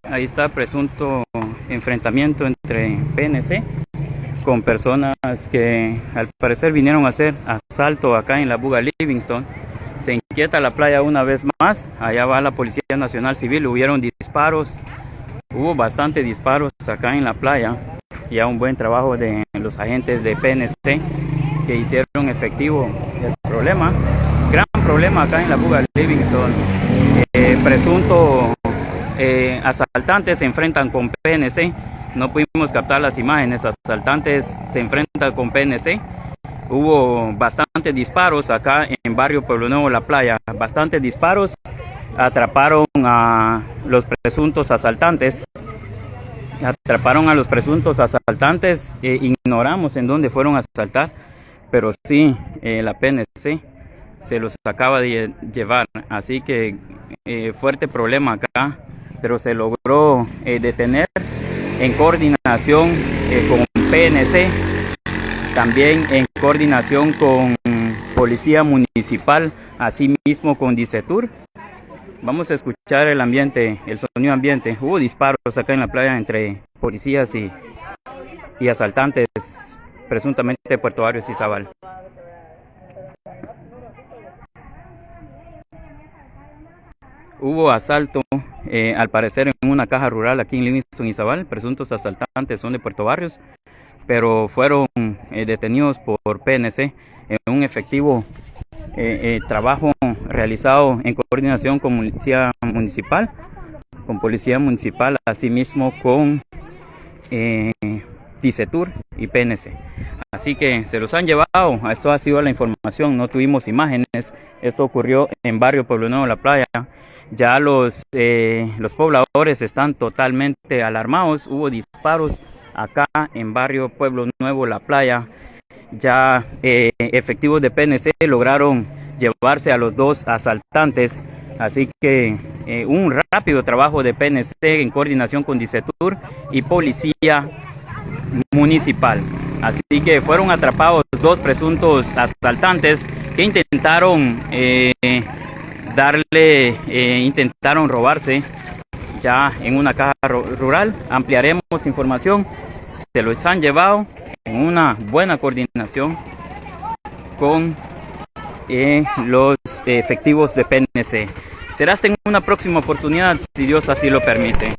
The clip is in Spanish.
Ahí está presunto enfrentamiento entre PNC con personas que al parecer vinieron a hacer asalto acá en la Buga Livingston. Se inquieta la playa una vez más. Allá va la Policía Nacional Civil. Hubieron disparos. Hubo bastantes disparos acá en la playa. Ya un buen trabajo de los agentes de PNC que hicieron efectivo el problema. Gran problema acá en la Buga Livingston. Presunto asaltantes se enfrentan con PNC. No pudimos captar las imágenes. Asaltantes se enfrentan con PNC. Hubo bastantes disparos acá en barrio Pueblo Nuevo, La Playa. Bastantes disparos. Atraparon a los presuntos asaltantes. Ignoramos en dónde fueron a asaltar, pero sí, la PNC se los acaba de llevar. Así que fuerte problema acá, pero se logró detener en coordinación con PNC, también en coordinación con Policía Municipal, así mismo con Dicetur. Vamos a escuchar el ambiente, el sonido ambiente. Hubo disparos acá en la playa entre policías y asaltantes, presuntamente de Puerto Barrios y Izabal. Hubo asalto, al parecer, en una caja rural aquí en Livingston y Izabal. Presuntos asaltantes son de Puerto Barrios, pero fueron detenidos por PNC en un efectivo trabajo realizado en coordinación con Policía Municipal, asimismo con Dicetur y PNC. Así que se los han llevado. Eso ha sido la información. No tuvimos imágenes. Esto ocurrió en barrio Pueblo Nuevo, La Playa. Ya los pobladores están totalmente alarmados. Hubo disparos acá en barrio Pueblo Nuevo, La Playa. Ya efectivos de PNC lograron llevarse a los dos asaltantes. Así que un rápido trabajo de PNC en coordinación con Dicetur y Policía Municipal. Así que fueron atrapados dos presuntos asaltantes que intentaron robarse ya en una caja rural. Ampliaremos información. Se los han llevado en una buena coordinación con los efectivos de PNC. Será hasta en una próxima oportunidad, si Dios así lo permite.